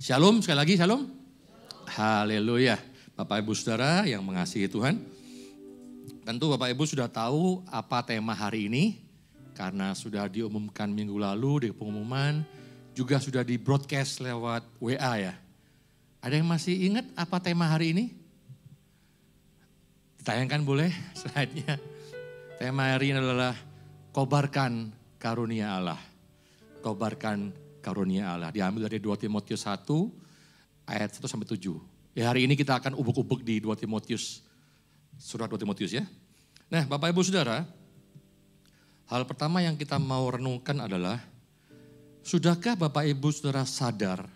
Shalom, sekali lagi shalom. Haleluya. Bapak Ibu Saudara yang mengasihi Tuhan. Tentu Bapak Ibu sudah tahu apa tema hari ini. Karena sudah diumumkan minggu lalu di pengumuman. Juga sudah di broadcast lewat WA ya. Ada yang masih ingat apa tema hari ini? Ditayangkan boleh slide-nya. Tema hari ini adalah kobarkan karunia Allah. Kobarkan karunia Allah. Diambil dari 2 Timotius 1 ayat 1-7. Ya, hari ini kita akan ubuk-ubuk di 2 Timotius, surat 2 Timotius ya. Nah Bapak Ibu Saudara, hal pertama yang kita mau renungkan adalah, sudahkah Bapak Ibu Saudara sadar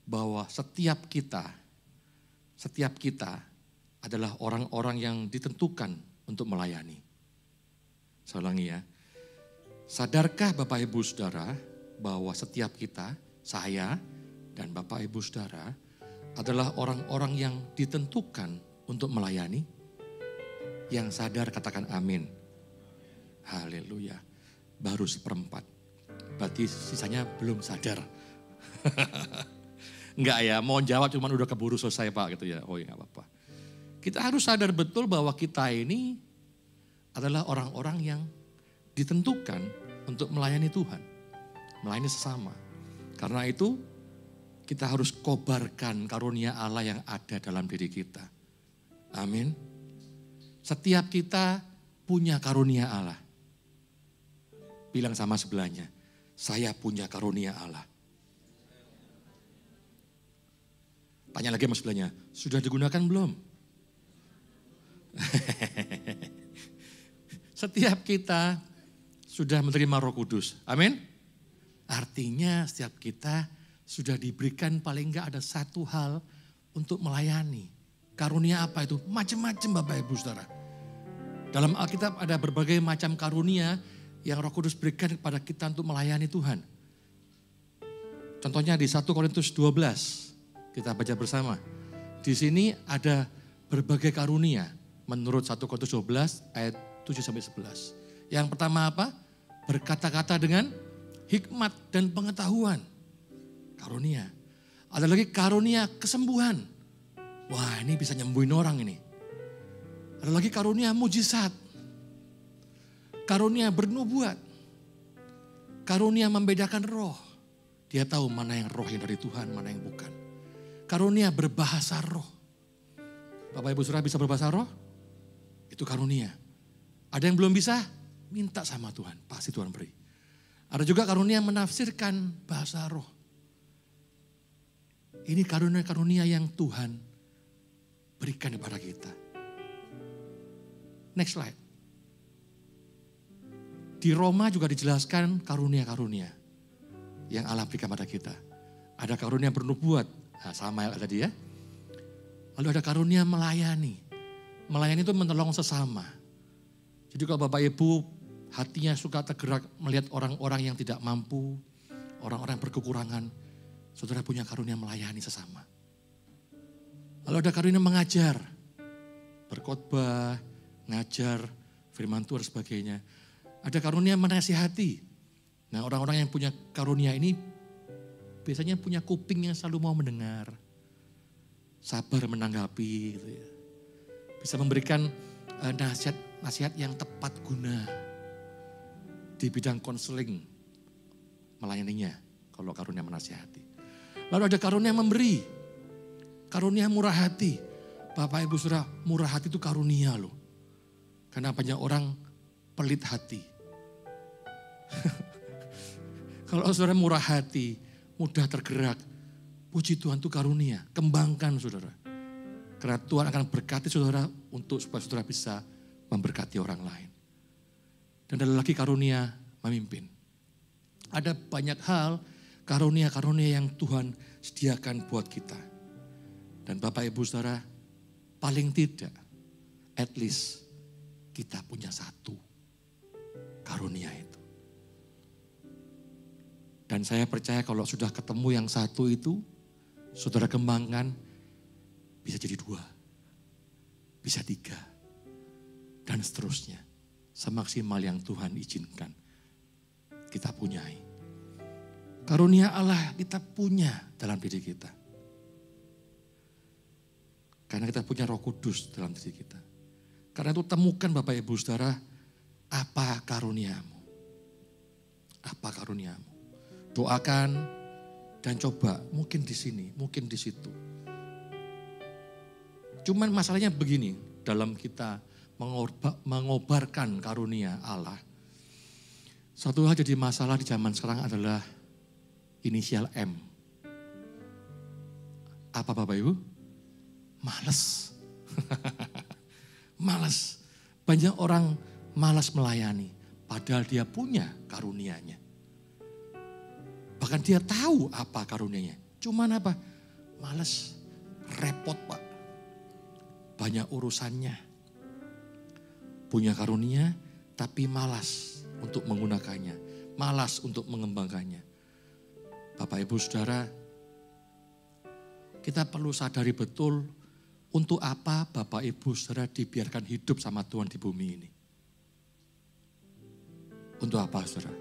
bahwa setiap kita adalah orang-orang yang ditentukan untuk melayani. Saya ulangi ya. Sadarkah Bapak Ibu Saudara bahwa setiap kita, saya dan Bapak Ibu Saudara adalah orang-orang yang ditentukan untuk melayani? Yang sadar katakan amin. Haleluya. Baru 1/4. Berarti sisanya belum sadar. Enggak ya, mau jawab cuman udah keburu selesai Pak gitu ya. Oh ya gak apa-apa. Kita harus sadar betul bahwa kita ini adalah orang-orang yang ditentukan untuk melayani Tuhan. Melayani sesama. Karena itu kita harus kobarkan karunia Allah yang ada dalam diri kita. Amin. Setiap kita punya karunia Allah. Bilang sama sebelahnya, saya punya karunia Allah. Tanya lagi sama sebelahnya, sudah digunakan belum? Setiap kita sudah menerima Roh Kudus. Amin. Artinya setiap kita sudah diberikan paling enggak ada satu hal untuk melayani. Karunia apa itu? Macam-macam Bapak Ibu Saudara. Dalam Alkitab ada berbagai macam karunia yang Roh Kudus berikan kepada kita untuk melayani Tuhan. Contohnya di 1 Korintus 12, kita baca bersama. Di sini ada berbagai karunia menurut 1 Korintus 12 ayat 7-11. Yang pertama apa? Berkata-kata dengan hikmat dan pengetahuan. Karunia. Ada lagi karunia kesembuhan. Wah, ini bisa nyembuhin orang ini. Ada lagi karunia mujizat. Karunia bernubuat. Karunia membedakan roh. Dia tahu mana yang roh yang dari Tuhan, mana yang bukan. Karunia berbahasa roh. Bapak Ibu Saudara bisa berbahasa roh? Itu karunia. Ada yang belum bisa? Minta sama Tuhan, pasti Tuhan beri. Ada juga karunia menafsirkan bahasa roh. Ini karunia-karunia yang Tuhan berikan kepada kita. Next slide. Di Roma juga dijelaskan karunia-karunia yang Allah berikan kepada kita. Ada karunia bernubuat, nah, sama tadi ya. Lalu ada karunia melayani. Melayani itu menolong sesama. Jadi kalau Bapak Ibu hatinya suka tergerak melihat orang-orang yang tidak mampu, orang-orang berkekurangan, saudara punya karunia melayani sesama. Lalu ada karunia mengajar, berkhotbah, ngajar, firman Tuhan dan sebagainya. Ada karunia menasihati. Nah orang-orang yang punya karunia ini biasanya punya kuping yang selalu mau mendengar. Sabar menanggapi gitu ya. Bisa memberikan nasihat yang tepat guna di bidang konseling melayaninya kalau karunia menasihati. Lalu ada karunia memberi, karunia murah hati. Bapak Ibu Saudara, murah hati itu karunia loh. Karena banyak orang pelit hati. Kalau saudara murah hati, mudah tergerak, puji Tuhan itu karunia. Kembangkan saudara. Karena Tuhan akan berkati saudara untuk supaya saudara bisa memberkati orang lain. Dan ada lagi karunia memimpin. Ada banyak hal karunia-karunia yang Tuhan sediakan buat kita. Dan Bapak Ibu Saudara, paling tidak, at least kita punya satu karunia itu. Dan saya percaya kalau sudah ketemu yang satu itu, saudara kembangkan, bisa jadi 2, bisa 3, dan seterusnya. Semaksimal yang Tuhan izinkan kita punyai. Karunia Allah kita punya dalam diri kita. Karena kita punya Roh Kudus dalam diri kita. Karena itu temukan Bapak Ibu Saudara, apa karuniamu? Apa karuniamu? Doakan dan coba, mungkin di sini, mungkin di situ. Cuman masalahnya begini, dalam kita mengobarkan karunia Allah. Satu hal jadi masalah di zaman sekarang adalah inisial M. Apa Bapak Ibu? Malas. Malas. Banyak orang malas melayani. Padahal dia punya karunianya. Bahkan dia tahu apa karunianya. Cuman apa? Malas. Repot Pak. Banyak urusannya. Punya karunia tapi malas untuk menggunakannya. Malas untuk mengembangkannya. Bapak Ibu Saudara, kita perlu sadari betul untuk apa Bapak Ibu Saudara dibiarkan hidup sama Tuhan di bumi ini. Untuk apa Saudara?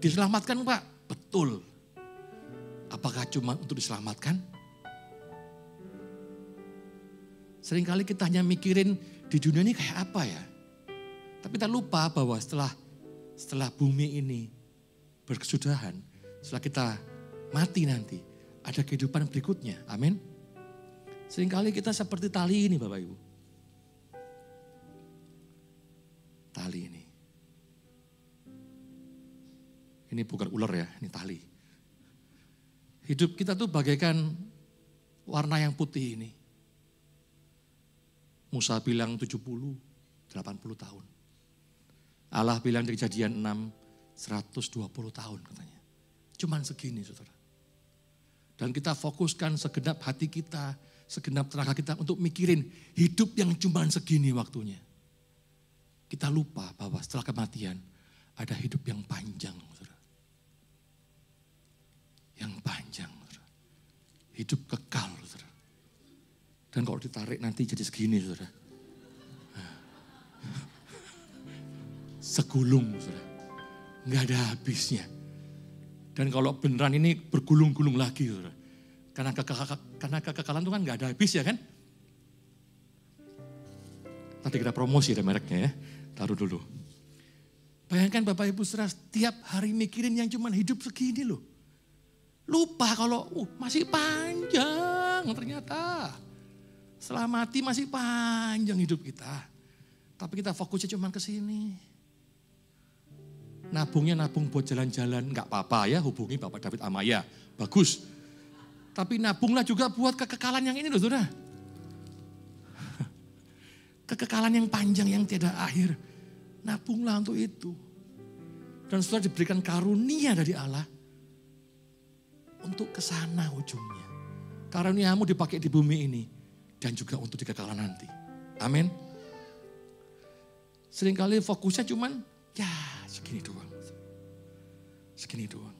Diselamatkan Pak? Betul. Apakah cuma untuk diselamatkan? Seringkali kita hanya mikirin di dunia ini kayak apa ya. Tapi kita lupa bahwa setelah bumi ini berkesudahan, setelah kita mati nanti, ada kehidupan berikutnya. Amin. Seringkali kita seperti tali ini Bapak Ibu. Tali ini. Ini bukan ular ya, ini tali. Hidup kita tuh bagaikan warna yang putih ini. Musa bilang 70, 80 tahun. Allah bilang di Kejadian 6, 120 tahun katanya. Cuman segini saudara. Dan kita fokuskan segenap hati kita, segenap tenaga kita untuk mikirin hidup yang cuman segini waktunya. Kita lupa bahwa setelah kematian ada hidup yang panjang saudara. Yang panjang saudara. Hidup kekal saudara. Dan kalau ditarik nanti jadi segini saudara. Segulung saudara. Nggak ada habisnya. Dan kalau beneran ini bergulung-gulung lagi saudara. Karena kekekalan itu kan nggak ada habis ya kan. Tadi kita promosi ada mereknya ya. Taruh dulu. Bayangkan Bapak Ibu saudara setiap hari mikirin yang cuma hidup segini loh. Lupa kalau masih panjang ternyata. Setelah mati masih panjang hidup kita. Tapi kita fokusnya cuma ke sini. Nabungnya nabung buat jalan-jalan. Enggak apa-apa ya, hubungi Bapak David Amaya. Bagus. Tapi nabunglah juga buat kekekalan yang ini loh saudara. Kekekalan yang panjang yang tiada akhir. Nabunglah untuk itu. Dan saudara diberikan karunia dari Allah. Untuk kesana ujungnya. Karuniamu dipakai di bumi ini. Dan juga untuk di kekekalan nanti. Amin. Seringkali fokusnya cuman ya segini doang. Segini doang.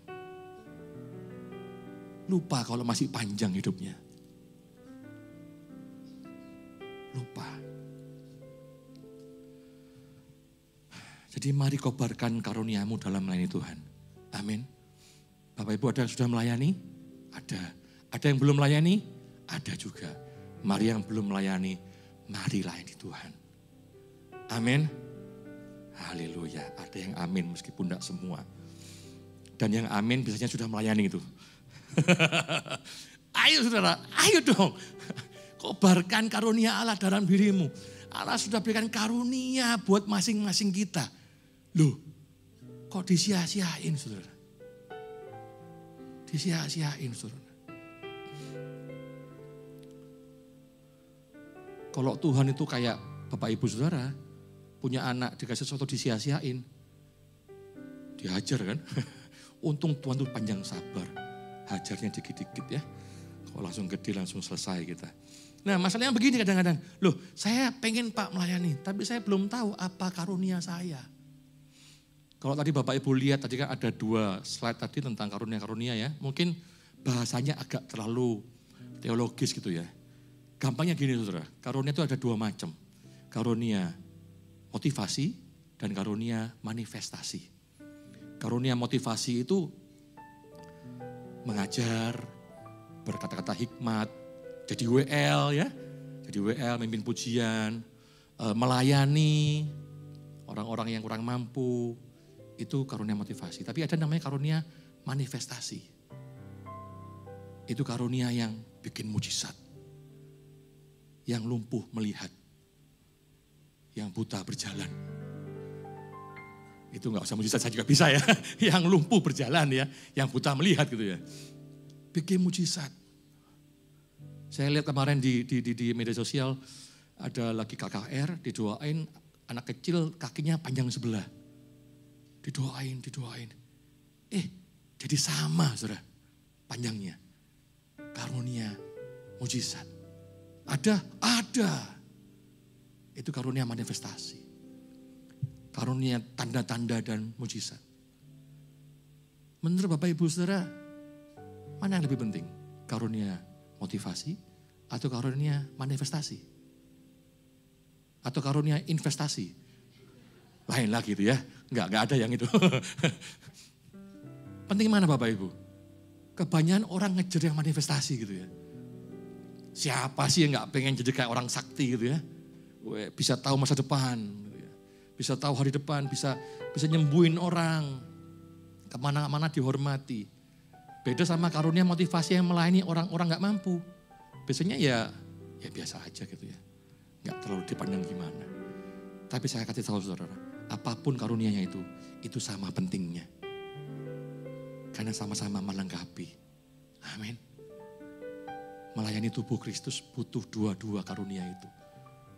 Lupa kalau masih panjang hidupnya. Lupa. Jadi mari kobarkan karuniamu dalam melayani Tuhan. Amin. Bapak Ibu ada yang sudah melayani? Ada. Ada yang belum melayani? Ada juga. Mari yang belum melayani, mari layani Tuhan. Amin. Haleluya. Ada yang amin meskipun tidak semua. Dan yang amin biasanya sudah melayani itu. Ayo saudara, ayo dong. Kobarkan karunia Allah dalam dirimu. Allah sudah berikan karunia buat masing-masing kita. Loh, kok disia-siain saudara? Disia-siain saudara. Kalau Tuhan itu kayak Bapak Ibu Saudara, punya anak dikasih sesuatu disia-siain. Dihajar kan. Untung Tuhan itu panjang sabar. Hajarnya dikit-dikit ya. Kalau langsung gede langsung selesai kita. Nah masalahnya begini kadang-kadang. Loh saya pengen Pak melayani. Tapi saya belum tahu apa karunia saya. Kalau tadi Bapak Ibu lihat tadi kan ada 2 slide tadi tentang karunia-karunia ya. Mungkin bahasanya agak terlalu teologis gitu ya. Gampangnya gini saudara, karunia itu ada 2 macam. Karunia motivasi dan karunia manifestasi. Karunia motivasi itu mengajar, berkata-kata hikmat, jadi WL ya. Jadi WL, memimpin pujian, melayani orang-orang yang kurang mampu. Itu karunia motivasi. Tapi ada namanya karunia manifestasi. Itu karunia yang bikin mujizat. Yang lumpuh melihat. Yang buta berjalan. Itu gak usah mujizat, saya juga bisa ya. Yang lumpuh berjalan ya, yang buta melihat gitu ya. Bikin mujizat. Saya lihat kemarin di media sosial, ada lagi KKR, didoain anak kecil kakinya panjang sebelah. Didoain. Jadi sama saudara, panjangnya. Karunia mujizat. Ada. Itu karunia manifestasi. Karunia tanda-tanda dan mujizat. Menurut Bapak Ibu Saudara, mana yang lebih penting? Karunia motivasi atau karunia manifestasi? Atau karunia investasi? Lain lagi itu ya, enggak ada yang itu. Penting mana Bapak Ibu? Kebanyakan orang ngejar yang manifestasi gitu ya. Siapa sih yang enggak pengen jadi kayak orang sakti gitu ya? Bisa tahu masa depan, gitu ya. Bisa tahu hari depan, bisa nyembuhin orang, kemana-mana dihormati. Beda sama karunia motivasi yang melayani orang-orang gak mampu. Biasanya ya biasa aja gitu ya. Gak terlalu dipandang gimana. Tapi saya kasih tahu saudara, apapun karunianya itu sama pentingnya. Karena sama-sama melengkapi. Amin. Melayani tubuh Kristus butuh dua-dua karunia itu.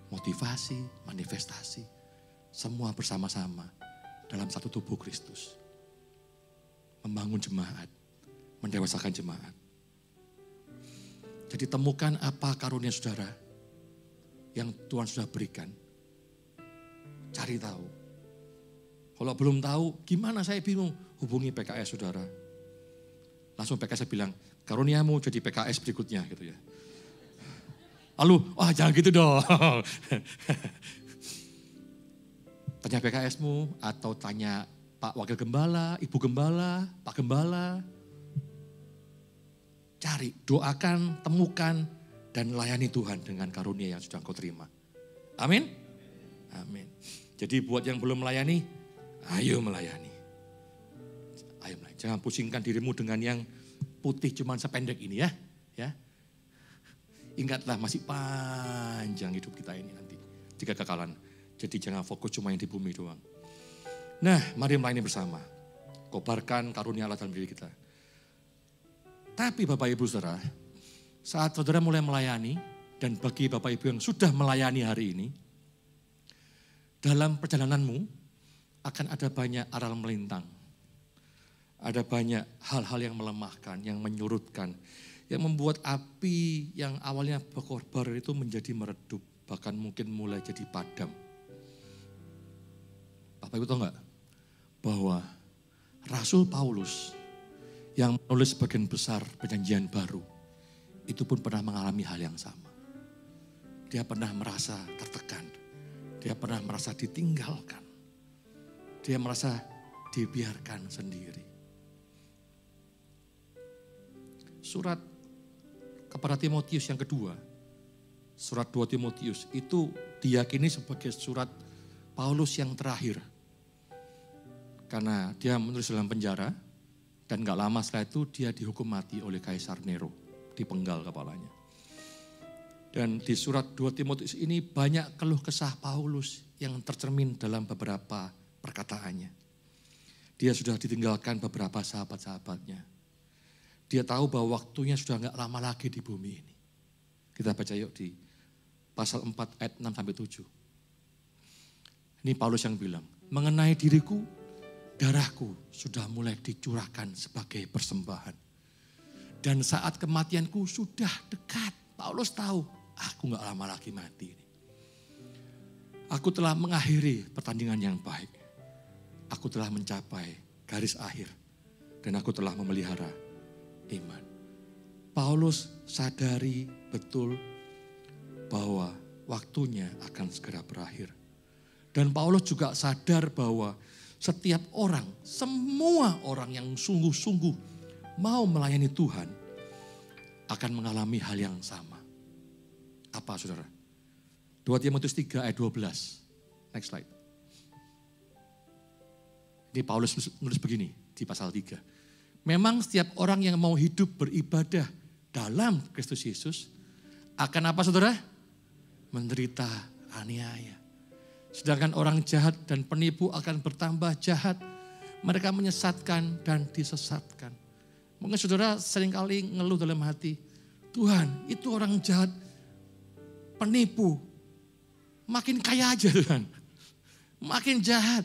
Motivasi, manifestasi. Semua bersama-sama dalam satu tubuh Kristus. Membangun jemaat. Mendewasakan jemaat. Jadi temukan apa karunia saudara yang Tuhan sudah berikan. Cari tahu. Kalau belum tahu, gimana saya bingung? Hubungi PKS saudara. Langsung PKS bilang, karuniamu jadi PKS berikutnya gitu ya. Lalu, jangan gitu dong. Tanya PKSmu atau tanya Pak Wakil Gembala, Ibu Gembala, Pak Gembala. Cari, doakan, temukan, dan layani Tuhan dengan karunia yang sudah kau terima. Amin? Amin. Jadi buat yang belum melayani, ayo melayani. Ayo melayani. Jangan pusingkan dirimu dengan yang putih cuman sependek ini ya. Ingatlah masih panjang hidup kita ini nanti. Jika kekalan. Jadi jangan fokus cuma yang di bumi doang. Nah, mari melayani bersama. Kobarkan karunia Allah dalam diri kita. Tapi Bapak Ibu Saudara, saat saudara mulai melayani, dan bagi Bapak Ibu yang sudah melayani hari ini, dalam perjalananmu akan ada banyak aral melintang. Ada banyak hal-hal yang melemahkan, yang menyurutkan, yang membuat api yang awalnya berkobar itu menjadi meredup, bahkan mungkin mulai jadi padam. Bapak Ibu tahu enggak bahwa Rasul Paulus yang menulis sebagian besar perjanjian baru, itu pun pernah mengalami hal yang sama. Dia pernah merasa tertekan, dia pernah merasa ditinggalkan, dia merasa dibiarkan sendiri. Surat kepada Timotius yang kedua, surat 2 Timotius itu diyakini sebagai surat Paulus yang terakhir. Karena dia menulis dalam penjara, dan gak lama setelah itu dia dihukum mati oleh Kaisar Nero, dipenggal kepalanya. Dan di surat 2 Timotius ini banyak keluh kesah Paulus yang tercermin dalam beberapa perkataannya. Dia sudah ditinggalkan beberapa sahabat-sahabatnya. Dia tahu bahwa waktunya sudah gak lama lagi di bumi ini. Kita baca yuk di pasal 4 ayat 6-7. Ini Paulus yang bilang, mengenai diriku, darahku sudah mulai dicurahkan sebagai persembahan. Dan saat kematianku sudah dekat. Paulus tahu, aku gak lama lagi mati. Aku telah mengakhiri pertandingan yang baik. Aku telah mencapai garis akhir. Dan aku telah memelihara iman. Paulus sadari betul bahwa waktunya akan segera berakhir. Dan Paulus juga sadar bahwa setiap orang, semua orang yang sungguh-sungguh mau melayani Tuhan akan mengalami hal yang sama. Apa saudara? 2 Timotius 3 ayat 12. Next slide. Ini Paulus nulis begini di pasal 3. Memang setiap orang yang mau hidup beribadah dalam Kristus Yesus akan apa saudara? Menderita aniaya. Sedangkan orang jahat dan penipu akan bertambah jahat. Mereka menyesatkan dan disesatkan. Mungkin saudara seringkali ngeluh dalam hati. Tuhan, itu orang jahat, penipu. Makin kaya aja Tuhan. Makin jahat,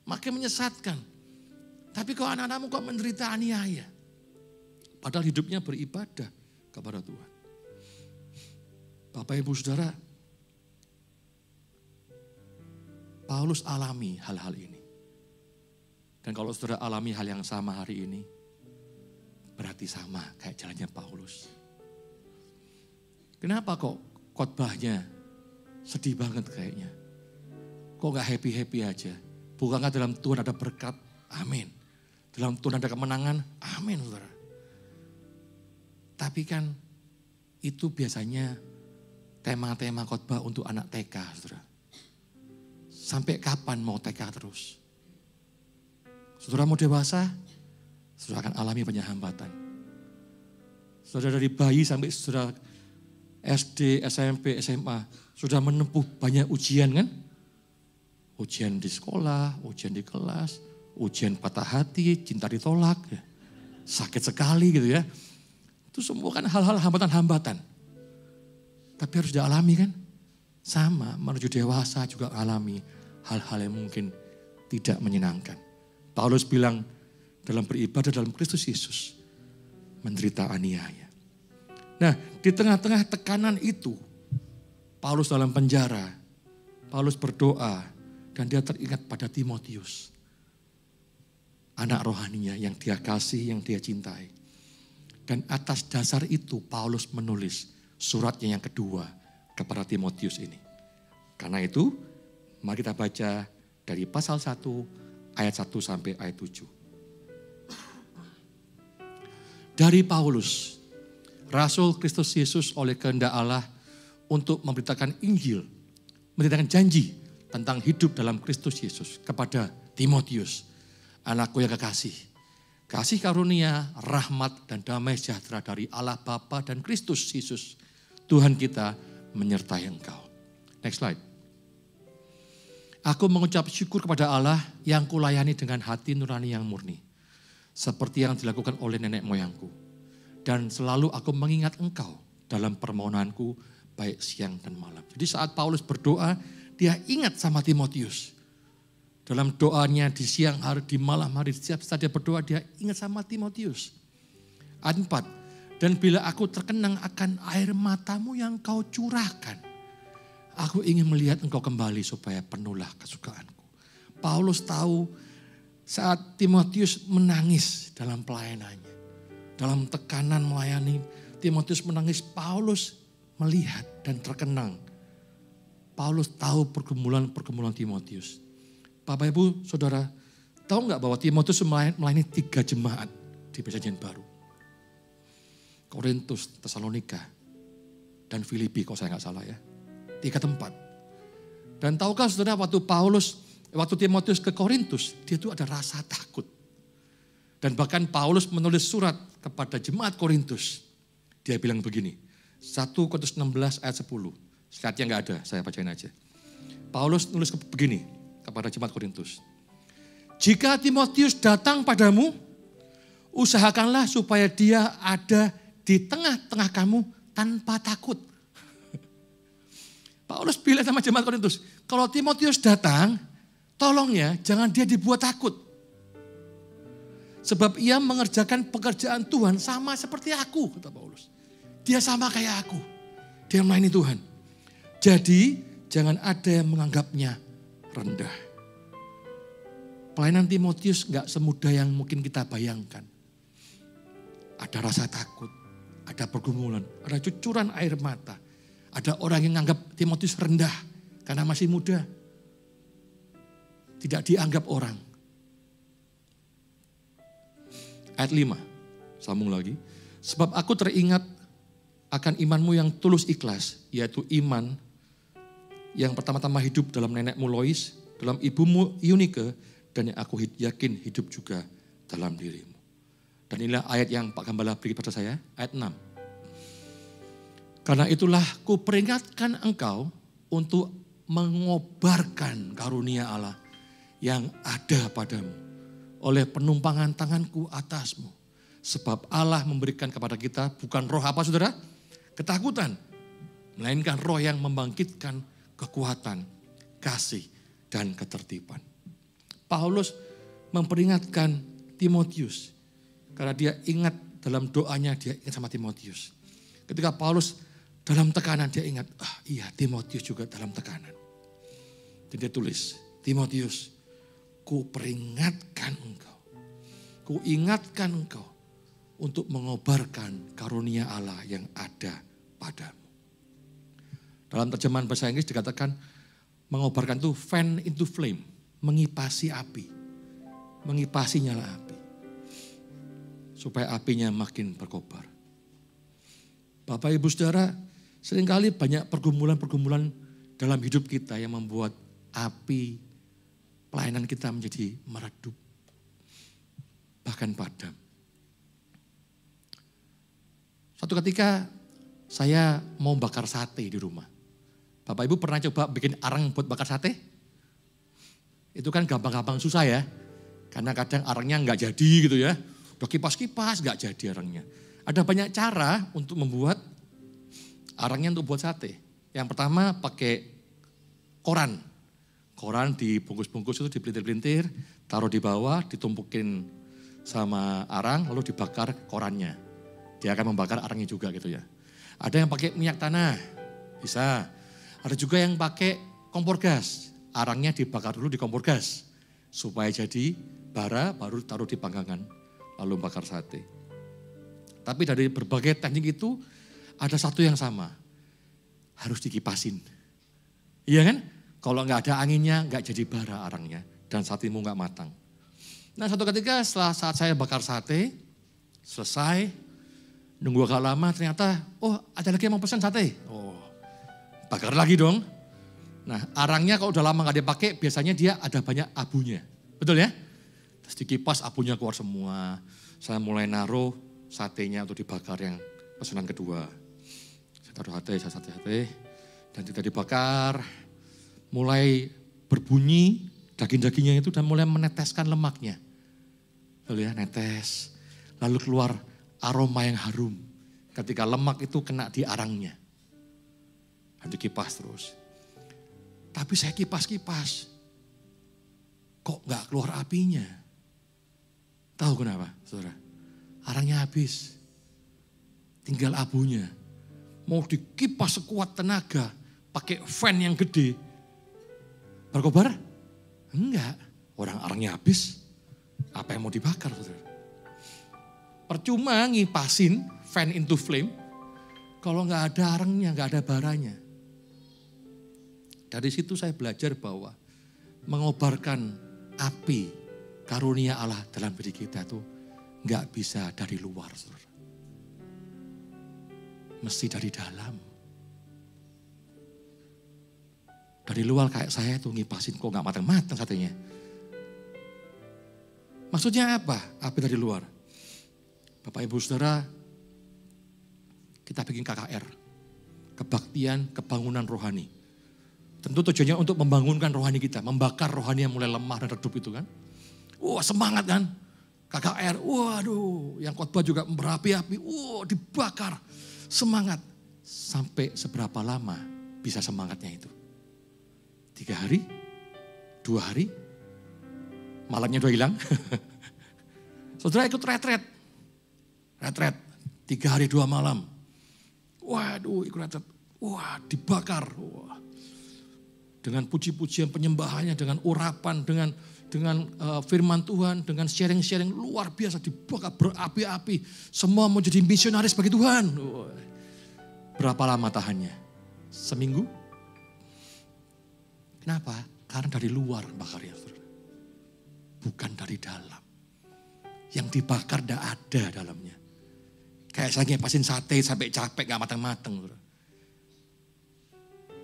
makin menyesatkan. Tapi kok anak-anakmu kok menderita aniaya. Padahal hidupnya beribadah kepada Tuhan. Bapak Ibu Saudara, Paulus alami hal-hal ini. Dan kalau saudara alami hal yang sama hari ini, berarti sama kayak jalannya Paulus. Kenapa kok khotbahnya sedih banget kayaknya? Kok gak happy-happy aja? Bukankah dalam Tuhan ada berkat? Amin. Dalam Tuhan ada kemenangan? Amin saudara. Tapi kan itu biasanya tema-tema khotbah untuk anak TK saudara. Sampai kapan mau TK terus? Saudara mau dewasa, saudara akan alami banyak hambatan. Saudara dari bayi sampai saudara SD, SMP, SMA, sudah menempuh banyak ujian kan? Ujian di sekolah, ujian di kelas, ujian patah hati, cinta ditolak, ya. Sakit sekali gitu ya. Itu semua kan hal-hal hambatan-hambatan. Tapi harus dialami kan? Sama, menuju dewasa juga alami hal-hal yang mungkin tidak menyenangkan. Paulus bilang dalam beribadah dalam Kristus Yesus, menderita aniaya. Nah, di tengah-tengah tekanan itu, Paulus dalam penjara, Paulus berdoa, dan dia teringat pada Timotius. Anak rohaninya yang dia kasih, yang dia cintai. Dan atas dasar itu Paulus menulis suratnya yang kedua kepada Timotius ini. Karena itu, mari kita baca dari pasal 1, ayat 1 sampai ayat 7. Dari Paulus, Rasul Kristus Yesus oleh kehendak Allah untuk memberitakan Injil, memberitakan janji tentang hidup dalam Kristus Yesus kepada Timotius, anakku yang kekasih. Kasih karunia, rahmat dan damai sejahtera dari Allah Bapa dan Kristus Yesus, Tuhan kita menyertai engkau. Next slide. Aku mengucap syukur kepada Allah yang kulayani dengan hati nurani yang murni. Seperti yang dilakukan oleh nenek moyangku. Dan selalu aku mengingat engkau dalam permohonanku baik siang dan malam. Jadi saat Paulus berdoa, dia ingat sama Timotius. Dalam doanya di siang hari, di malam hari, setiap saat dia berdoa, dia ingat sama Timotius. Ayat 4, dan bila aku terkenang akan air matamu yang kau curahkan, aku ingin melihat engkau kembali supaya penuhlah kesukaanku. Paulus tahu saat Timotius menangis dalam pelayanannya, dalam tekanan melayani, Timotius menangis, Paulus melihat dan terkenang. Paulus tahu pergumulan-pergumulan Timotius. Bapak Ibu Saudara, tahu nggak bahwa Timotius melayani 3 jemaat di Perjanjian Baru? Korintus, Tesalonika, dan Filipi kalau saya nggak salah ya. 3 tempat. Dan tahukah saudara waktu Timotius ke Korintus, dia itu ada rasa takut. Dan bahkan Paulus menulis surat kepada jemaat Korintus. Dia bilang begini, 1 Korintus 16 ayat 10. Slide-nya nggak ada, saya bacain aja. Paulus nulis begini kepada jemaat Korintus. Jika Timotius datang padamu, usahakanlah supaya dia ada di tengah-tengah kamu tanpa takut. Paulus bilang sama jemaat Korintus, kalau Timotius datang, tolong ya jangan dia dibuat takut. Sebab ia mengerjakan pekerjaan Tuhan sama seperti aku, kata Paulus. Dia sama kayak aku, dia melayani Tuhan. Jadi jangan ada yang menganggapnya rendah. Pelayanan Timotius gak semudah yang mungkin kita bayangkan. Ada rasa takut, ada pergumulan, ada cucuran air mata. Ada orang yang menganggap Timotius rendah karena masih muda. Tidak dianggap orang. Ayat 5, Sambung lagi. Sebab aku teringat akan imanmu yang tulus ikhlas, yaitu iman yang pertama-tama hidup dalam nenekmu Lois, dalam ibumu Eunike, dan yang aku yakin hidup juga dalam dirimu. Dan inilah ayat yang Pak Gembala beri pada saya, ayat 6. Karena itulah ku peringatkan engkau untuk mengobarkan karunia Allah yang ada padamu oleh penumpangan tanganku atasmu. Sebab Allah memberikan kepada kita bukan roh apa saudara? Ketakutan. Melainkan roh yang membangkitkan kekuatan, kasih, dan ketertiban. Paulus memperingatkan Timotius. Karena dia ingat dalam doanya, dia ingat sama Timotius. Ketika Paulus dalam tekanan, dia ingat, iya Timotius juga dalam tekanan. Dan dia tulis, Timotius, ku peringatkan engkau. Ku ingatkan engkau untuk mengobarkan karunia Allah yang ada padamu. Dalam terjemahan bahasa Inggris dikatakan mengobarkan itu fan into flame, mengipasi api, mengipasi nyala api. Supaya apinya makin berkobar. Bapak Ibu Saudara, seringkali banyak pergumulan-pergumulan dalam hidup kita yang membuat api pelayanan kita menjadi meredup, bahkan padam. Suatu ketika saya mau bakar sate di rumah. Bapak Ibu pernah coba bikin arang buat bakar sate? Itu kan gampang-gampang susah ya. Karena kadang arangnya nggak jadi gitu ya. Udah kipas-kipas nggak jadi arangnya. Ada banyak cara untuk membuat arangnya untuk buat sate. Yang pertama pakai koran. Koran dibungkus-bungkus itu dipelintir-pelintir, taruh di bawah, ditumpukin sama arang, lalu dibakar korannya. Dia akan membakar arangnya juga gitu ya. Ada yang pakai minyak tanah, bisa. Ada juga yang pakai kompor gas. Arangnya dibakar dulu di kompor gas. Supaya jadi bara, baru taruh di panggangan. Lalu bakar sate. Tapi dari berbagai teknik itu, ada satu yang sama. Harus dikipasin. Iya kan? Kalau nggak ada anginnya, nggak jadi bara arangnya. Dan satemu nggak matang. Nah satu ketika setelah saat saya bakar sate, selesai, nunggu agak lama ternyata, ada lagi yang mau pesan sate. Bakar lagi dong. Nah arangnya kalau udah lama gak dipakai biasanya dia ada banyak abunya. Betul ya? Terus dikipas abunya keluar semua. Saya mulai naruh satenya untuk dibakar yang pesanan kedua. Saya taruh sate. Dan kita dibakar. Mulai berbunyi daging-dagingnya itu dan mulai meneteskan lemaknya. Betul ya? Netes. Lalu keluar aroma yang harum. Ketika lemak itu kena di arangnya. Dan dikipas terus. Tapi saya kipas-kipas. Kok gak keluar apinya? Tahu kenapa saudara? Arangnya habis. Tinggal abunya. Mau dikipas sekuat tenaga. Pakai fan yang gede. Berkobar? Enggak. Orang arangnya habis. Apa yang mau dibakar saudara? Percuma ngipasin fan into flame. Kalau gak ada arangnya, gak ada baranya. Dari situ saya belajar bahwa mengobarkan api karunia Allah dalam diri kita itu nggak bisa dari luar, saudara. Mesti dari dalam. Dari luar kayak saya tuh ngipasin kok nggak matang-matang satenya. Maksudnya apa? Api dari luar. Bapak Ibu Saudara, kita bikin KKR. Kebaktian Kebangunan Rohani. Tentu tujuannya untuk membangunkan rohani kita, membakar rohani yang mulai lemah dan redup itu kan. Wah semangat kan, KKR, waduh yang khotbah juga berapi-api, dibakar, semangat. Sampai seberapa lama bisa semangatnya itu? 3 hari? 2 hari? Malamnya udah hilang? Saudara ikut retret, 3 hari 2 malam. Waduh ikut retret, dibakar, dengan puji-pujian penyembahannya, dengan urapan, dengan firman Tuhan, dengan sharing-sharing luar biasa dibakar berapi-api. Semua mau jadi misionaris bagi Tuhan. Berapa lama tahannya? Seminggu? Kenapa? Karena dari luar bakarnya. Bukan dari dalam. Yang dibakar tidak ada dalamnya. Kayak saya ngepasin sate sampai capek gak matang-matang.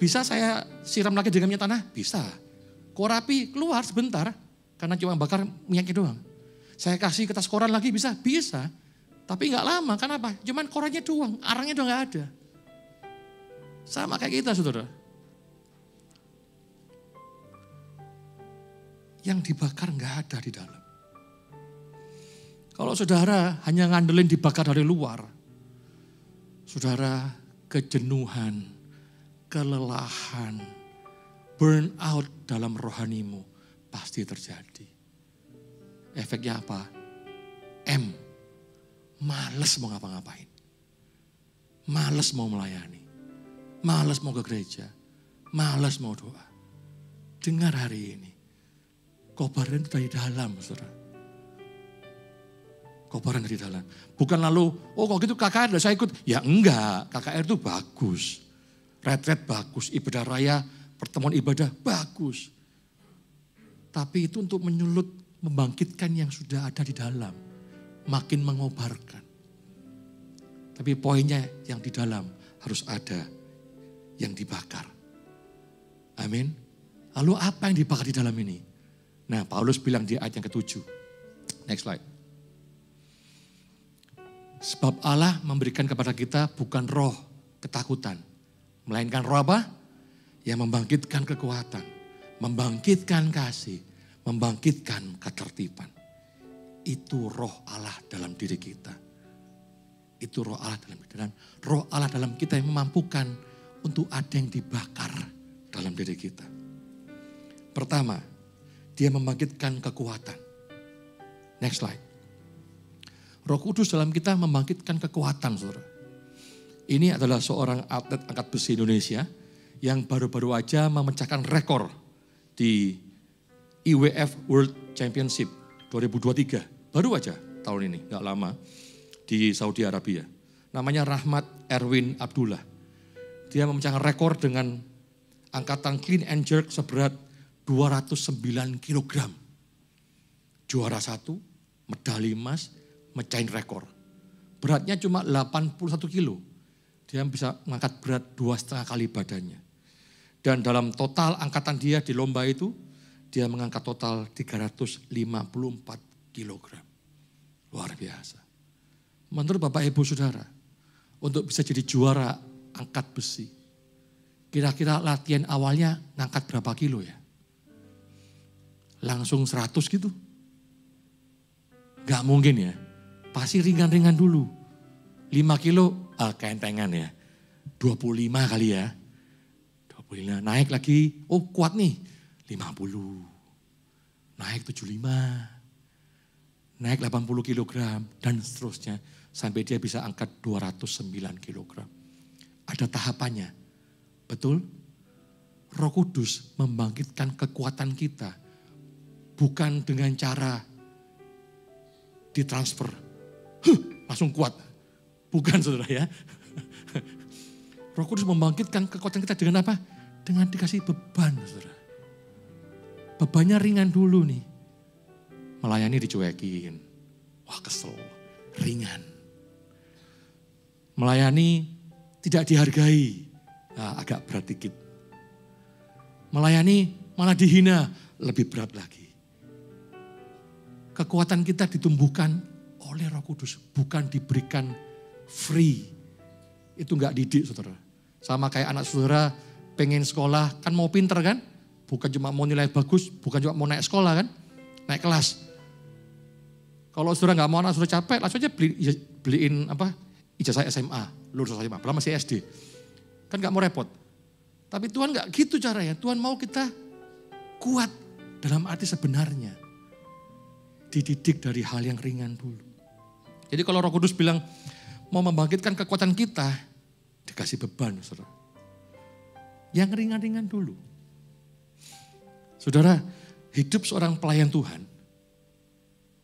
Bisa saya siram lagi dengan minyak tanah? Bisa. Korapi keluar sebentar karena cuma bakar minyaknya doang. Saya kasih kertas koran lagi bisa? Bisa. Tapi gak lama, kenapa? Cuman korannya doang, arangnya udah gak ada. Sama kayak kita saudara. Yang dibakar gak ada di dalam. Kalau saudara hanya ngandelin dibakar dari luar, saudara kejenuhan, kelelahan, burn out dalam rohanimu pasti terjadi. Efeknya apa? Males mau ngapa-ngapain. Males mau melayani. Males mau ke gereja. Males mau doa. Dengar hari ini. Kobaran itu dari dalam, saudara. Kobaran dari dalam. Bukan lalu, oh kok gitu KKR saya ikut. Ya enggak, KKR itu bagus. Retret bagus, ibadah raya, pertemuan ibadah bagus. Tapi itu untuk menyulut, membangkitkan yang sudah ada di dalam. Makin mengobarkan. Tapi poinnya yang di dalam harus ada yang dibakar. Amin. Lalu apa yang dibakar di dalam ini? Nah Paulus bilang di ayat yang ke-7. Next slide. Sebab Allah memberikan kepada kita bukan roh ketakutan. Melainkan roh apa? Yang membangkitkan kekuatan. Membangkitkan kasih. Membangkitkan ketertiban. Itu roh Allah dalam diri kita. Itu roh Allah dalam kita. Dan roh Allah dalam kita yang memampukan untuk ada yang dibakar dalam diri kita. Pertama, dia membangkitkan kekuatan. Next slide. Roh Kudus dalam kita membangkitkan kekuatan, saudara. Ini adalah seorang atlet angkat besi Indonesia yang baru-baru aja memecahkan rekor di IWF World Championship 2023. Baru aja tahun ini, gak lama, di Saudi Arabia. Namanya Rahmat Erwin Abdullah. Dia memecahkan rekor dengan angkatan clean and jerk seberat 209 kg. Juara 1, medali emas, mecahin rekor. Beratnya cuma 81 kilo. Dia bisa mengangkat berat 2,5 kali badannya. Dan dalam total angkatan dia di lomba itu, dia mengangkat total 354 kilogram. Luar biasa. Menurut Bapak Ibu Saudara, untuk bisa jadi juara angkat besi, kira-kira latihan awalnya ngangkat berapa kilo ya? Langsung 100 gitu? Gak mungkin ya. Pasti ringan-ringan dulu. 5 kilo, kentengan ya. 25 kali ya. 25, naik lagi, oh kuat nih. 50, naik 75, naik 80 kilogram, dan seterusnya. Sampai dia bisa angkat 209 kilogram. Ada tahapannya, betul? Roh Kudus membangkitkan kekuatan kita. Bukan dengan cara ditransfer. Langsung kuat. Bukan saudara ya. Roh Kudus membangkitkan kekuatan kita dengan apa? Dengan dikasih beban saudara. Bebannya ringan dulu nih. Melayani dicuekin. Wah kesel. Ringan. Melayani tidak dihargai. Nah, agak berat dikit. Melayani malah dihina. Lebih berat lagi. Kekuatan kita ditumbuhkan oleh Roh Kudus. Bukan diberikan free. Itu enggak didik saudara. Sama kayak anak saudara pengen sekolah. Kan mau pinter kan? Bukan cuma mau nilai bagus. Bukan cuma mau naik sekolah kan? Naik kelas. Kalau saudara enggak mau anak saudara capek. Langsung aja beliin ijazah SMA. Lulus SMA. Belum masih SD. Kan enggak mau repot. Tapi Tuhan enggak gitu caranya. Tuhan mau kita kuat. Dalam arti sebenarnya. Dididik dari hal yang ringan dulu. Jadi kalau Roh Kudus bilang mau membangkitkan kekuatan kita, dikasih beban saudara. Yang ringan-ringan dulu. Saudara, hidup seorang pelayan Tuhan,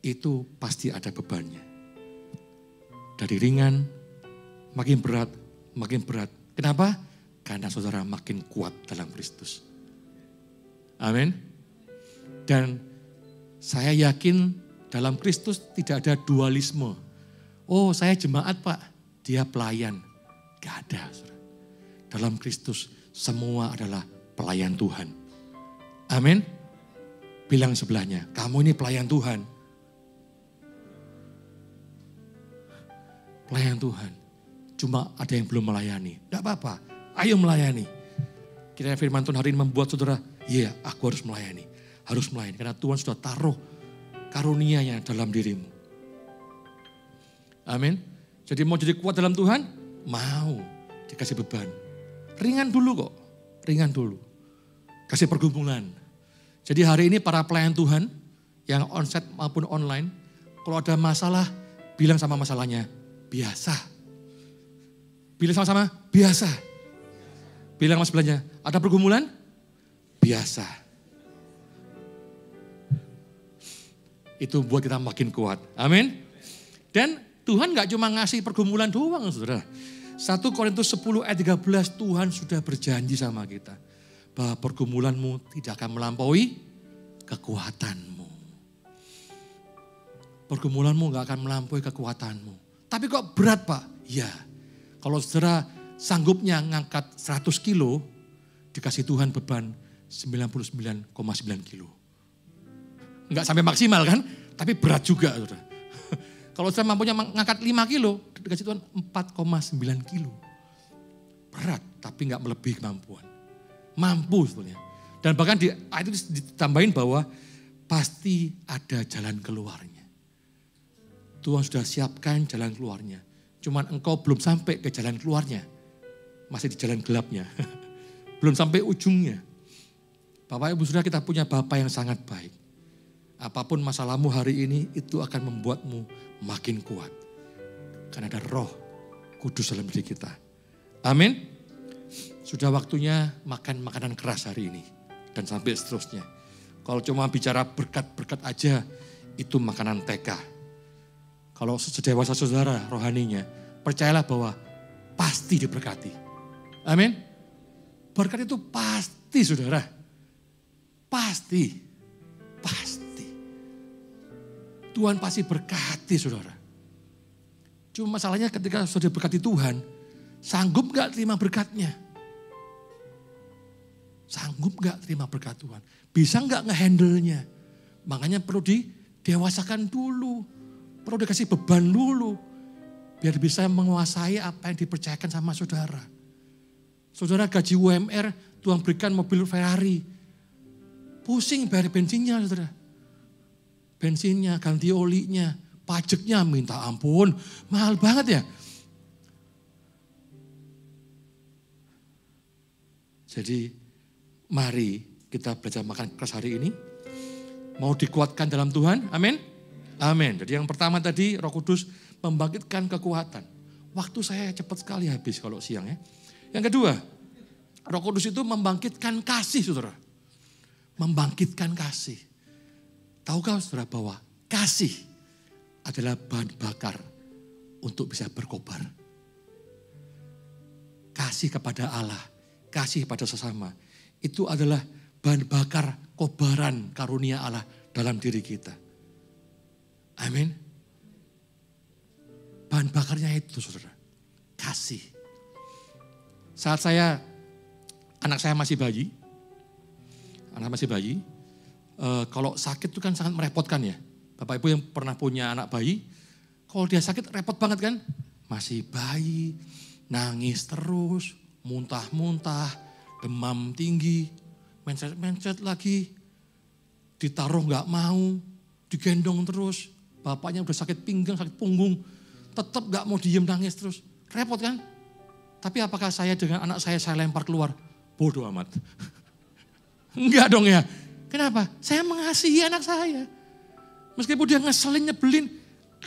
itu pasti ada bebannya. Dari ringan, makin berat, makin berat. Kenapa? Karena saudara makin kuat dalam Kristus. Amin. Dan saya yakin dalam Kristus tidak ada dualisme. Oh saya jemaat Pak, dia pelayan. Gak ada. Saudara. Dalam Kristus semua adalah pelayan Tuhan. Amin. Bilang sebelahnya, kamu ini pelayan Tuhan. Pelayan Tuhan. Cuma ada yang belum melayani. Tidak apa-apa, ayo melayani. Kiranya firman Tuhan hari ini membuat saudara, iya aku harus melayani. Harus melayani, karena Tuhan sudah taruh karunia-Nya dalam dirimu. Amin. Jadi mau jadi kuat dalam Tuhan? Mau. Dikasih beban. Ringan dulu kok, ringan dulu. Kasih pergumulan. Jadi hari ini para pelayan Tuhan, yang onsite maupun online, kalau ada masalah, bilang sama masalahnya, biasa. Bilang sama-sama, biasa. Bilang sama sebelahnya, ada pergumulan? Biasa. Itu buat kita makin kuat. Amin. Dan Tuhan gak cuma ngasih pergumulan doang, saudara. 1 Korintus 10 ayat 13, Tuhan sudah berjanji sama kita. Bahwa pergumulanmu tidak akan melampaui kekuatanmu. Pergumulanmu gak akan melampaui kekuatanmu. Tapi kok berat Pak? Ya, kalau saudara sanggupnya ngangkat 100 kilo, dikasih Tuhan beban 99,9 kilo. Enggak sampai maksimal kan, tapi berat juga saudara. Kalau saudara mampunya ngangkat 5 kilo, dikasih Tuhan 4,9 kilo. Berat, tapi enggak melebihi kemampuan. Mampu sebetulnya. Dan bahkan di ayat itu ditambahin bahwa pasti ada jalan keluarnya. Tuhan sudah siapkan jalan keluarnya. Cuman engkau belum sampai ke jalan keluarnya. Masih di jalan gelapnya. Belum sampai ujungnya. Bapak Ibu Saudara, kita punya Bapa yang sangat baik. Apapun masalahmu hari ini, itu akan membuatmu makin kuat. Karena ada Roh Kudus dalam diri kita. Amin. Sudah waktunya makan makanan keras hari ini. Dan sampai seterusnya. Kalau cuma bicara berkat-berkat aja, itu makanan TK. Kalau sedewasa saudara rohaninya, percayalah bahwa pasti diberkati. Amin. Berkat itu pasti saudara. Pasti. Pasti. Tuhan pasti berkati saudara. Cuma masalahnya ketika sudah diberkati Tuhan, sanggup gak terima berkatnya? Sanggup gak terima berkat Tuhan? Bisa gak ngehandle-nya? Makanya perlu didewasakan dulu. Perlu dikasih beban dulu. Biar bisa menguasai apa yang dipercayakan sama saudara. Saudara gaji UMR, Tuhan berikan mobil Ferrari. Pusing bayar bensinnya saudara. Bensinnya, ganti olinya, pajaknya minta ampun. Mahal banget ya. Jadi mari kita belajar makan keras hari ini. Mau dikuatkan dalam Tuhan, amin. Amin. Jadi yang pertama tadi Roh Kudus membangkitkan kekuatan. Waktu saya cepat sekali habis kalau siang ya. Yang kedua, Roh Kudus itu membangkitkan kasih saudara. Membangkitkan kasih. Tahukah saudara bahwa kasih adalah bahan bakar untuk bisa berkobar. Kasih kepada Allah, kasih kepada sesama. Itu adalah bahan bakar kobaran karunia Allah dalam diri kita. Amin. Bahan bakarnya itu saudara. Kasih. Saat anak saya masih bayi. Kalau sakit itu kan sangat merepotkan ya. Bapak Ibu yang pernah punya anak bayi. Kalau dia sakit repot banget kan. Masih bayi, nangis terus, muntah-muntah, demam tinggi, mencet-mencet lagi, ditaruh gak mau, digendong terus. Bapaknya udah sakit pinggang, sakit punggung, tetap gak mau diem nangis terus. Repot kan? Tapi apakah saya dengan anak saya lempar keluar? Bodoh amat. Enggak dong ya. Kenapa? Saya mengasihi anak saya. Meskipun dia ngeselin, nyebelin,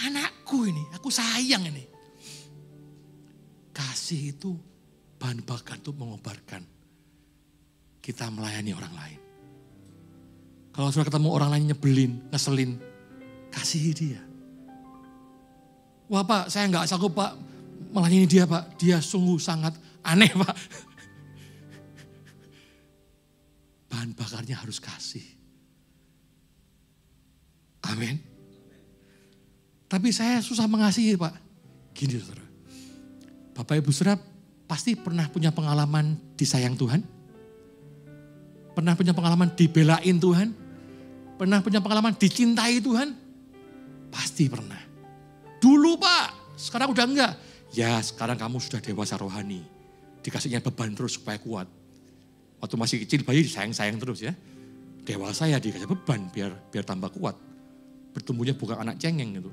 anakku ini, aku sayang ini. Kasih itu bahan bakar untuk mengobarkan. Kita melayani orang lain. Kalau sudah ketemu orang lain nyebelin, ngeselin, kasihi dia. Wah Pak, saya nggak sanggup Pak melayani dia Pak. Dia sungguh sangat aneh Pak. Bahan bakarnya harus kasih. Amin. Tapi saya susah mengasihi Pak. Gini saudara, Bapak Ibu Saudara pasti pernah punya pengalaman disayang Tuhan? Pernah punya pengalaman dibelain Tuhan? Pernah punya pengalaman dicintai Tuhan? Pasti pernah. Dulu Pak, sekarang udah enggak. Ya sekarang kamu sudah dewasa rohani. Dikasihnya beban terus supaya kuat. Waktu masih kecil bayi disayang-sayang terus ya. Dewasa ya dikasih beban biar tambah kuat. Bertumbuhnya bukan anak cengeng gitu.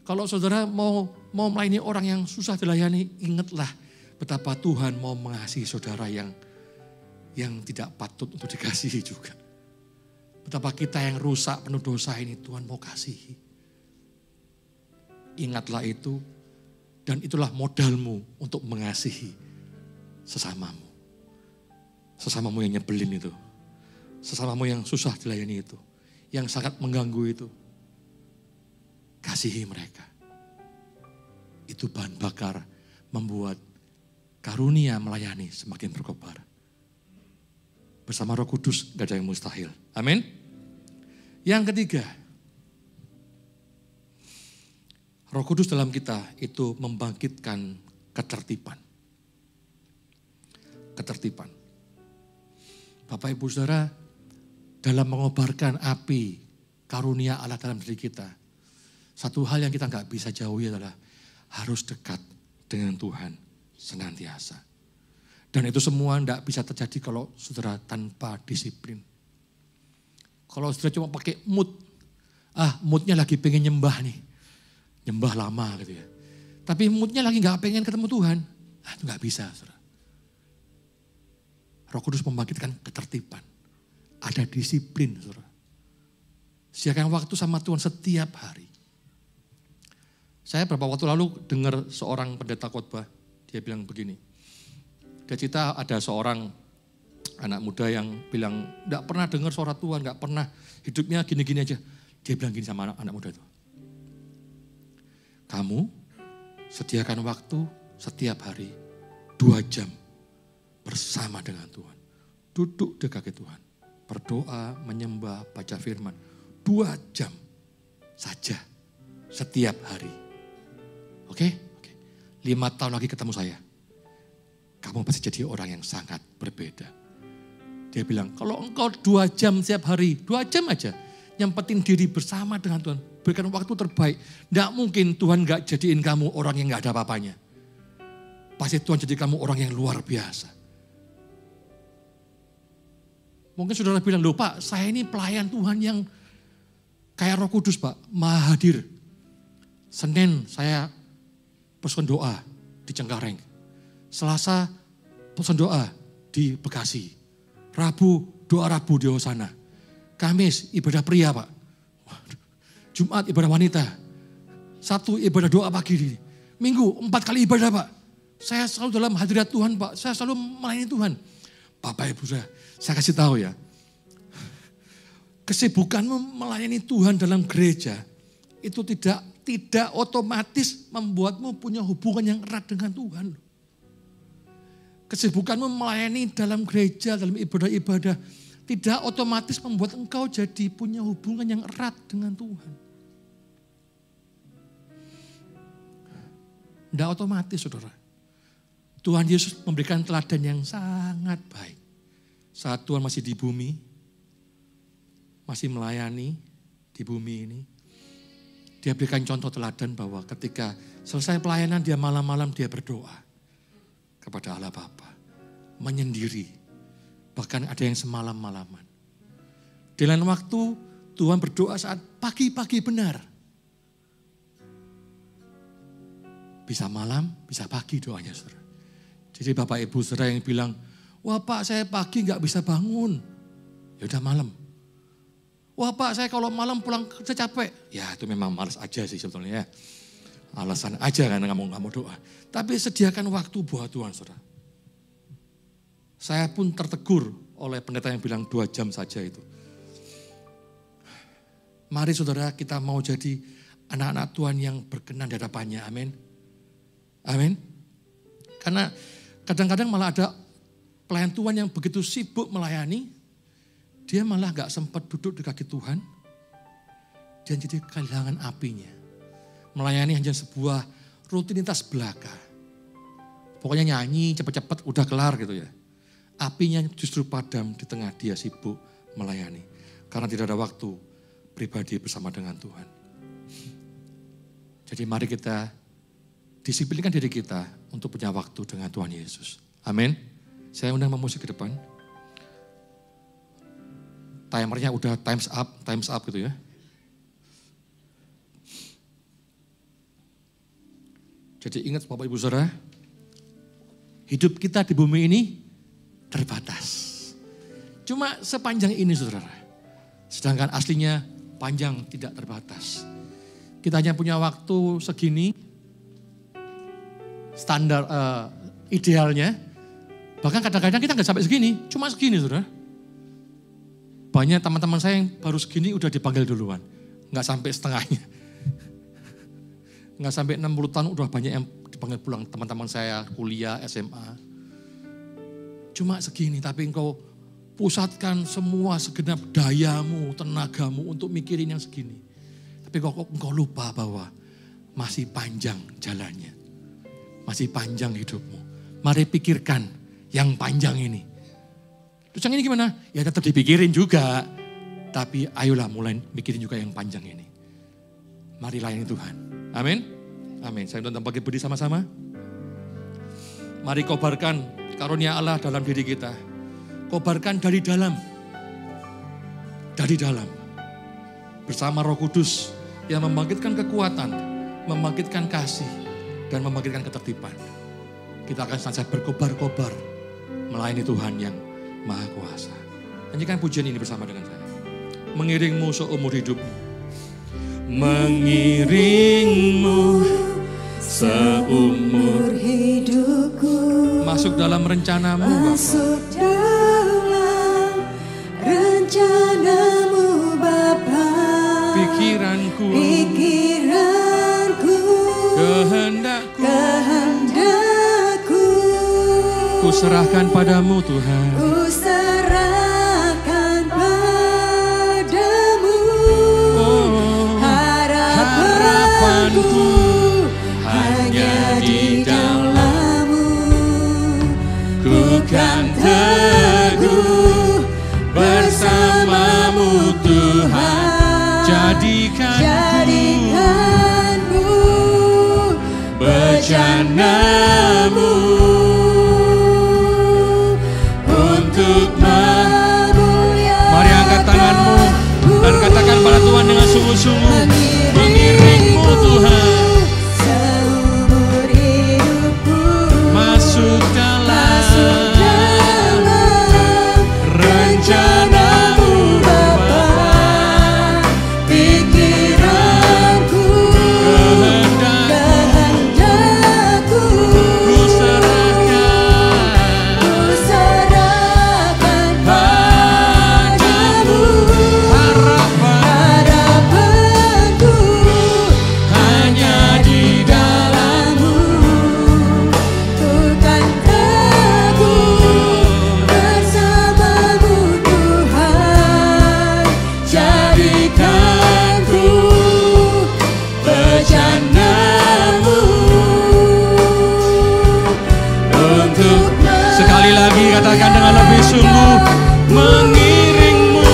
Kalau saudara mau melayani orang yang susah dilayani, ingatlah betapa Tuhan mau mengasihi saudara yang tidak patut untuk dikasihi juga. Betapa kita yang rusak penuh dosa ini Tuhan mau kasihi. Ingatlah itu dan itulah modalmu untuk mengasihi sesamamu. Sesamamu yang nyebelin itu. Sesamamu yang susah dilayani itu. Yang sangat mengganggu itu. Kasihi mereka. Itu bahan bakar membuat karunia melayani semakin berkobar. Bersama Roh Kudus gak ada yang mustahil. Amin. Yang ketiga, Roh Kudus dalam kita itu membangkitkan ketertiban. Ketertiban. Bapak Ibu Saudara, dalam mengobarkan api karunia Allah dalam diri kita, satu hal yang kita gak bisa jauhi adalah harus dekat dengan Tuhan senantiasa. Dan itu semua tidak bisa terjadi kalau saudara tanpa disiplin. Kalau saudara cuma pakai mood, moodnya lagi pengen nyembah nih. Nyembah lama gitu ya. Tapi moodnya lagi gak pengen ketemu Tuhan. Itu gak bisa saudara. Roh Kudus membangkitkan ketertiban. Ada disiplin saudara. Siapkan waktu sama Tuhan setiap hari. Saya beberapa waktu lalu dengar seorang pendeta khotbah. Dia bilang begini. Dia cerita ada seorang anak muda yang bilang, gak pernah dengar suara Tuhan, gak pernah hidupnya gini-gini aja. Dia bilang gini sama anak muda itu. Kamu sediakan waktu setiap hari 2 jam bersama dengan Tuhan. Duduk di kaki Tuhan. Berdoa, menyembah, baca firman. 2 jam saja setiap hari. Oke? 5 tahun lagi ketemu saya. Kamu pasti jadi orang yang sangat berbeda. Dia bilang, kalau engkau 2 jam setiap hari, 2 jam aja. Nyempetin diri bersama dengan Tuhan. Berikan waktu terbaik. Tidak mungkin Tuhan gak jadiin kamu orang yang gak ada apa-apanya. Pasti Tuhan jadi kamu orang yang luar biasa. Mungkin saudara bilang, loh Pak, saya ini pelayan Tuhan yang kayak Roh Kudus Pak, maha hadir. Senin saya pesan doa di Cengkareng. Selasa pesan doa di Bekasi. Rabu doa Rabu di Hosana. Kamis ibadah pria Pak. Jumat ibadah wanita. Sabtu ibadah doa pagi. Minggu 4 kali ibadah Pak. Saya selalu dalam hadirat Tuhan Pak. Saya selalu melayani Tuhan. Bapak Ibu saya kasih tahu ya. Kesibukanmu melayani Tuhan dalam gereja itu tidak otomatis membuatmu punya hubungan yang erat dengan Tuhan. Kesibukanmu melayani dalam gereja, dalam ibadah-ibadah, tidak otomatis membuat engkau jadi punya hubungan yang erat dengan Tuhan. Tidak otomatis saudara. Tuhan Yesus memberikan teladan yang sangat baik. Saat Tuhan masih di bumi, masih melayani di bumi ini, dia berikan contoh teladan bahwa ketika selesai pelayanan dia malam-malam dia berdoa kepada Allah Bapa. Menyendiri. Bahkan ada yang semalam-malaman. Di lain waktu Tuhan berdoa saat pagi-pagi benar. Bisa malam, bisa pagi doanya saudara. Jadi Bapak Ibu saudara yang bilang, wah Pak saya pagi gak bisa bangun. Ya udah malam. Wah Pak saya kalau malam pulang kerja capek. Ya itu memang malas aja sih sebetulnya ya. Alasan aja karena kamu gak mau doa. Tapi sediakan waktu buat Tuhan saudara. Saya pun tertegur oleh pendeta yang bilang 2 jam saja itu. Mari saudara kita mau jadi anak-anak Tuhan yang berkenan di hadapannya. Amin. Amin. Karena kadang-kadang malah ada pelayan Tuhan yang begitu sibuk melayani. Dia malah gak sempat duduk di kaki Tuhan. Dia jadi kehilangan apinya. Melayani hanya sebuah rutinitas belaka. Pokoknya nyanyi cepet-cepet udah kelar gitu ya. Apinya justru padam di tengah dia sibuk melayani. Karena tidak ada waktu pribadi bersama dengan Tuhan. Jadi mari kita disiplinkan diri kita untuk punya waktu dengan Tuhan Yesus. Amin. Saya undang musik ke depan. Timernya udah times up gitu ya. Jadi ingat Bapak Ibu Saudara, hidup kita di bumi ini terbatas. Cuma sepanjang ini saudara. Sedangkan aslinya panjang tidak terbatas. Kita hanya punya waktu segini, standar idealnya. Bahkan kadang-kadang kita nggak sampai segini, cuma segini saudara. Banyak teman-teman saya yang baru segini udah dipanggil duluan. Nggak sampai setengahnya. Nggak sampai 60 tahun udah banyak yang dipanggil pulang. Teman-teman saya kuliah, SMA. Cuma segini, tapi engkau pusatkan semua segenap dayamu, tenagamu untuk mikirin yang segini. Tapi engkau lupa bahwa masih panjang jalannya. Masih panjang hidupmu. Mari pikirkan yang panjang ini. Terus yang ini gimana? Ya tetap dipikirin juga. Tapi ayolah mulai mikirin juga yang panjang ini. Mari layani Tuhan. Amin. Amin. Saya undang bagi berdiri sama-sama. Mari kobarkan karunia Allah dalam diri kita. Kobarkan dari dalam. Dari dalam. Bersama Roh Kudus yang membangkitkan kekuatan, membangkitkan kasih, dan membangkitkan ketertiban. Kita akan senantiasa berkobar-kobar melayani Tuhan yang Maha Kuasa. Nyanyikan pujian ini bersama dengan saya. Mengiringmu seumur hidupmu. Mengiringmu seumur hidupku. Masuk dalam rencanamu, Masuk dalam rencanamu, Bapa. Pikiranku, kehendakku, ku serahkan padamu Tuhan. Ku serahkan padamu. Harapanku hanya di dalam-Mu. Ku kan teguh bersama-Mu Tuhan. Jadikanku bejanamu untuk memuliakan. Mari angkat tanganmu dan katakan pada Tuhan dengan sungguh-sungguh. Mengiringmu Tuhan. Seumur hidupku. Masuk dalam rencanamu Bapa. Pikiranku, kehendakku, ku serahkan padamu. Harapanku hanya di dalam-Mu. Ku kan teguh bersama-Mu Tuhan. Jadikanku bejanamu untuk Sekali lagi katakan dengan lebih sungguh. Mengiringmu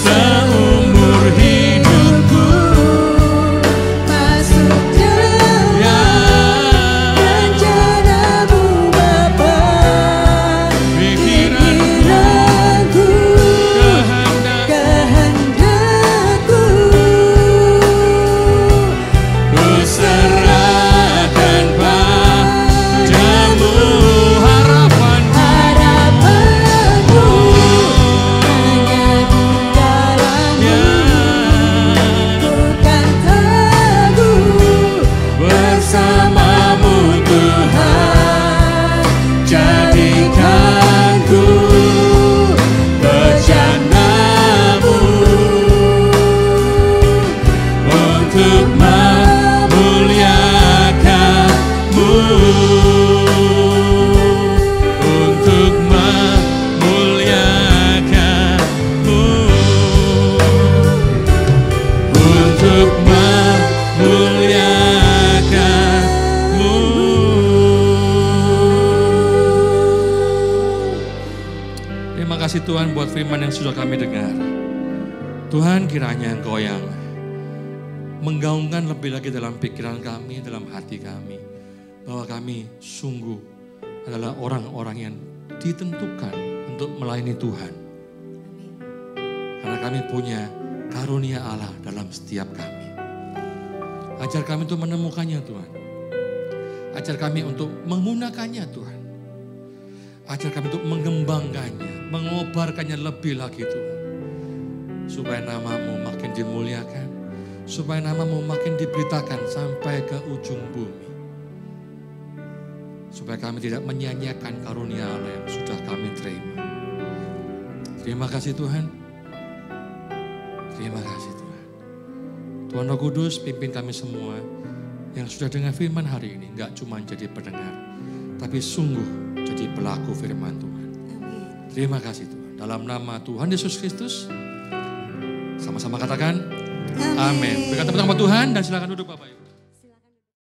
seumur hidupku. masuk dalam rencanamu Bapa. Pikiranku, kehendakku, Ku serahkan padamu. kasih Tuhan buat firman yang sudah kami dengar. Tuhan, kiranya Engkau yang menggaungkan lebih lagi dalam pikiran kami, dalam hati kami, bahwa kami sungguh adalah orang-orang yang ditentukan untuk melayani Tuhan. Karena kami punya karunia Allah dalam setiap kami. Ajar kami untuk menemukannya Tuhan. Ajar kami untuk menggunakannya Tuhan. Ajar kami untuk mengembangkannya, mengobarkannya lebih lagi Tuhan. Supaya nama-Mu makin dimuliakan, supaya nama-Mu makin diberitakan sampai ke ujung bumi. Supaya kami tidak menyia-nyiakan karunia Allah yang sudah kami terima. Terima kasih Tuhan. Terima kasih Tuhan. Tuhan Roh Kudus, pimpin kami semua yang sudah dengar firman hari ini. Enggak cuma jadi pendengar, tapi sungguh jadi pelaku firman Tuhan. Terima kasih Tuhan. Dalam nama Tuhan Yesus Kristus, sama-sama katakan amin. Berikan tepuk tangan Tuhan dan silakan duduk Bapak Ibu.